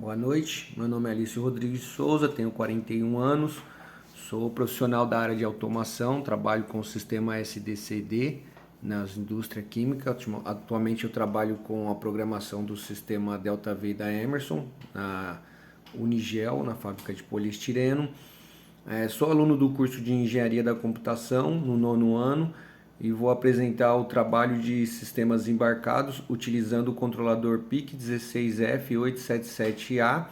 Boa noite, meu nome é Alício Rodrigues de Souza, tenho 41 anos, sou profissional da área de automação, trabalho com o sistema SDCD nas indústrias químicas. Atualmente eu trabalho com a programação do sistema Delta V da Emerson, na Unigel, na fábrica de poliestireno. Sou aluno do curso de Engenharia da Computação, no 9º ano, e vou apresentar o trabalho de sistemas embarcados utilizando o controlador PIC16F877A.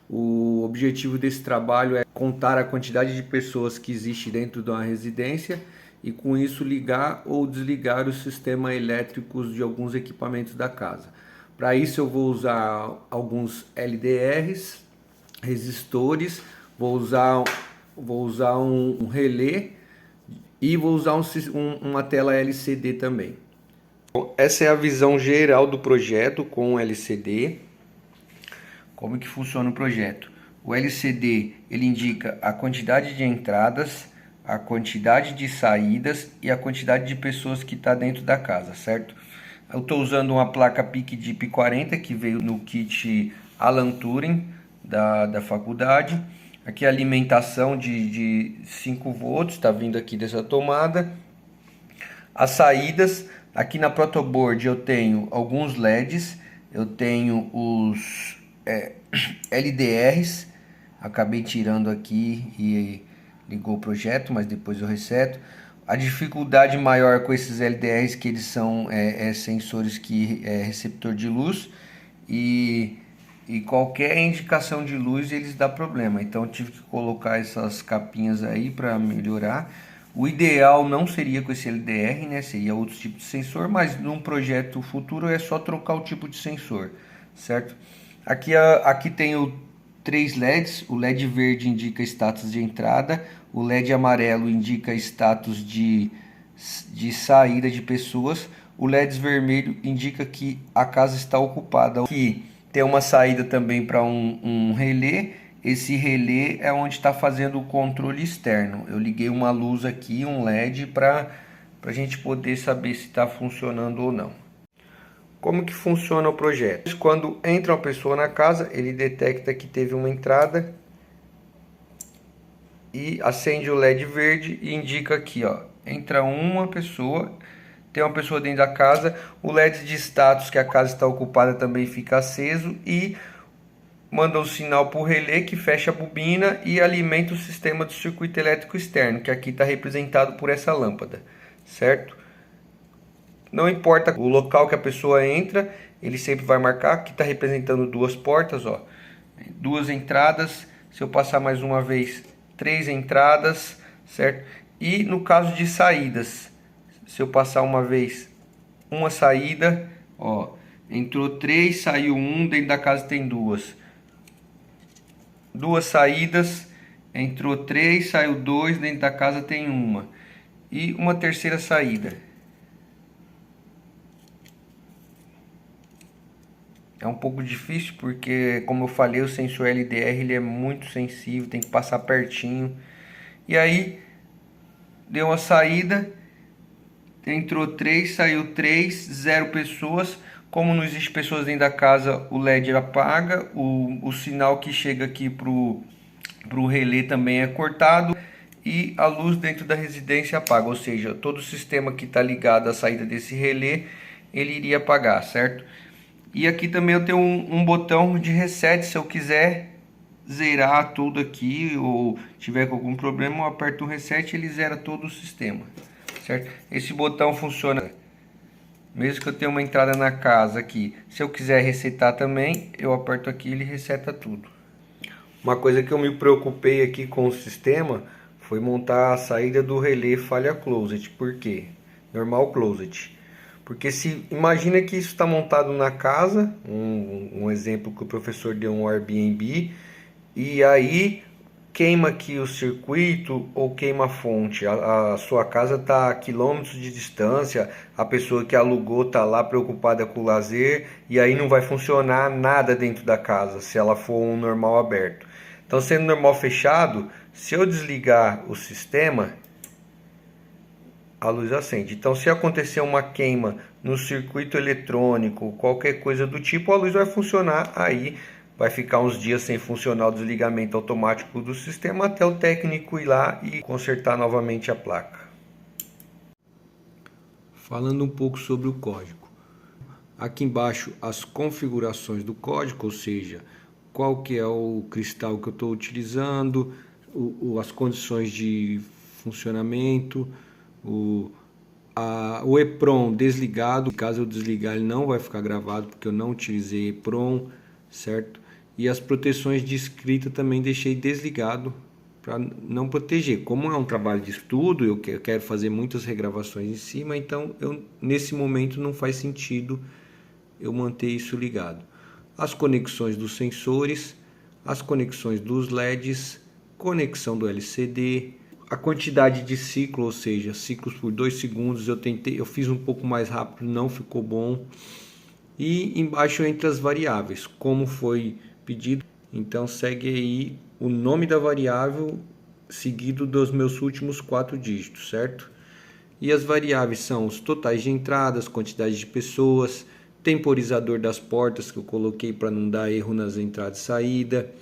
O objetivo desse trabalho é contar a quantidade de pessoas que existe dentro de uma residência e com isso ligar ou desligar os sistemas elétricos de alguns equipamentos da casa. Para isso eu vou usar alguns LDRs, resistores, vou usar um relé e vou usar uma tela LCD também. Bom, essa é a visão geral do projeto com o LCD. Como que funciona o projeto? O LCD ele indica a quantidade de entradas, a quantidade de saídas e a quantidade de pessoas que está dentro da casa, certo? Eu estou usando uma placa PIC DIP40 que veio no kit Alan Turing da faculdade. Aqui a alimentação de 5 volts, está vindo aqui dessa tomada. As saídas, aqui na protoboard eu tenho alguns LEDs, eu tenho os LDRs, acabei tirando aqui e ligou o projeto, mas depois eu reseto. A dificuldade maior com esses LDRs que eles são sensores que receptor de luz e qualquer indicação de luz eles dá problema, então eu tive que colocar essas capinhas aí para melhorar. O ideal não seria com esse LDR, né? Seria outro tipo de sensor, mas num projeto futuro é só trocar o tipo de sensor, certo? Aqui tenho 3 LEDs, o LED verde indica status de entrada, o LED amarelo indica status de saída de pessoas, o LED vermelho indica que a casa está ocupada. Aqui tem uma saída também para um relé. Esse relé é onde está fazendo o controle externo. Eu liguei uma luz aqui, um LED, para a gente poder saber se está funcionando ou não. Como que funciona o projeto? Quando entra uma pessoa na casa, ele detecta que teve uma entrada e acende o LED verde e indica aqui, ó, entra uma pessoa. Tem uma pessoa dentro da casa, o LED de status que a casa está ocupada também fica aceso e manda um sinal para o relé que fecha a bobina e alimenta o sistema do circuito elétrico externo, que aqui está representado por essa lâmpada, certo? Não importa o local que a pessoa entra, ele sempre vai marcar. Aqui está representando 2 portas, ó, 2 entradas. Se eu passar mais uma vez, 3 entradas, certo? E no caso de saídas, se eu passar uma vez, uma saída, ó, entrou 3, saiu 1, dentro da casa tem 2. 2 saídas, entrou 3, saiu 2, dentro da casa tem 1. E uma terceira saída. É um pouco difícil porque, como eu falei, o sensor LDR ele é muito sensível, tem que passar pertinho. E aí, deu uma saída. Entrou 3, saiu 3, 0 pessoas. Como não existe pessoas dentro da casa, o LED apaga. O sinal que chega aqui pro relé também é cortado. E a luz dentro da residência apaga. Ou seja, todo o sistema que está ligado à saída desse relé, ele iria apagar, certo? E aqui também eu tenho um botão de reset. Se eu quiser zerar tudo aqui ou tiver com algum problema, eu aperto o reset e ele zera todo o sistema. Certo? Esse botão funciona mesmo que eu tenha uma entrada na casa aqui. Se eu quiser resetar também, eu aperto aqui e ele reseta tudo. Uma coisa que eu me preocupei aqui com o sistema foi montar a saída do relé falha closet. Por quê? Normal closet. Porque se imagina que isso está montado na casa, um exemplo que o professor deu, um Airbnb, e aí queima aqui o circuito ou queima a fonte. A sua casa está a quilômetros de distância, a pessoa que alugou está lá preocupada com o lazer e aí não vai funcionar nada dentro da casa se ela for um normal aberto. Então, sendo normal fechado, se eu desligar o sistema, a luz acende. Então, se acontecer uma queima no circuito eletrônico, qualquer coisa do tipo, a luz vai funcionar aí vai ficar uns dias sem funcionar o desligamento automático do sistema até o técnico ir lá e consertar novamente a placa. Falando um pouco sobre o código. Aqui embaixo as configurações do código, ou seja, qual que é o cristal que eu estou utilizando, as condições de funcionamento, o EEPROM desligado. Caso eu desligar, ele não vai ficar gravado porque eu não utilizei EEPROM, certo? E as proteções de escrita também deixei desligado para não proteger. Como é um trabalho de estudo, eu quero fazer muitas regravações em cima, então nesse momento não faz sentido eu manter isso ligado. As conexões dos sensores, as conexões dos LEDs, conexão do LCD, a quantidade de ciclo, ou seja, ciclos por 2 segundos, eu fiz um pouco mais rápido, não ficou bom. E embaixo entre as variáveis, como foi pedido, então segue aí o nome da variável seguido dos meus últimos 4 dígitos, certo? E as variáveis são os totais de entradas, quantidade de pessoas, temporizador das portas que eu coloquei para não dar erro nas entradas e saída,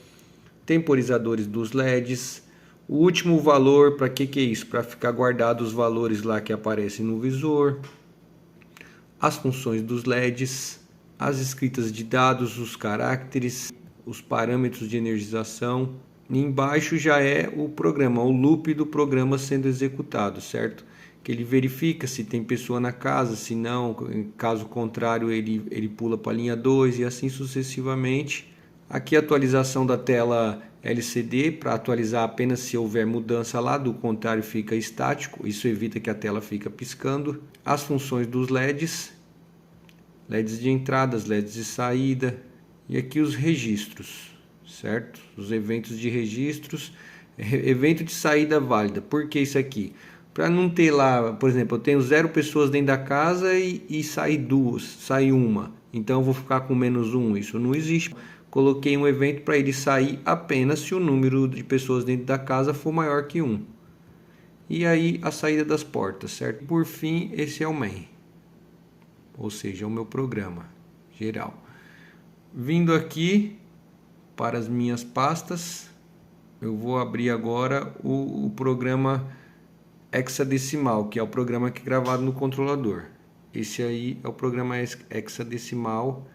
temporizadores dos LEDs, o último valor, para que é isso? Para ficar guardado os valores lá que aparecem no visor, as funções dos LEDs, as escritas de dados, os caracteres, os parâmetros de energização. E embaixo já é o programa, o loop do programa sendo executado, certo? Que ele verifica se tem pessoa na casa, se não, caso contrário ele pula para a linha 2 e assim sucessivamente. Aqui a atualização da tela LCD para atualizar apenas se houver mudança lá, do contrário fica estático, isso evita que a tela fique piscando. As funções dos LEDs, LEDs de entradas, LEDs de saída e aqui os registros, certo? Os eventos de registros, evento de saída válida, por que isso aqui? Para não ter lá, por exemplo, eu tenho 0 pessoas dentro da casa e sai 2, sai uma, então eu vou ficar com -1, isso não existe. Coloquei um evento para ele sair apenas se o número de pessoas dentro da casa for maior que 1. E aí a saída das portas, certo? Por fim, esse é o main, ou seja, o meu programa geral. Vindo aqui para as minhas pastas, eu vou abrir agora o programa hexadecimal, que é o programa que é gravado no controlador. Esse aí é o programa hexadecimal.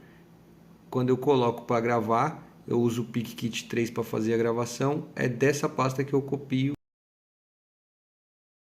Quando eu coloco para gravar, eu uso o PicKit 3 para fazer a gravação. É dessa pasta que eu copio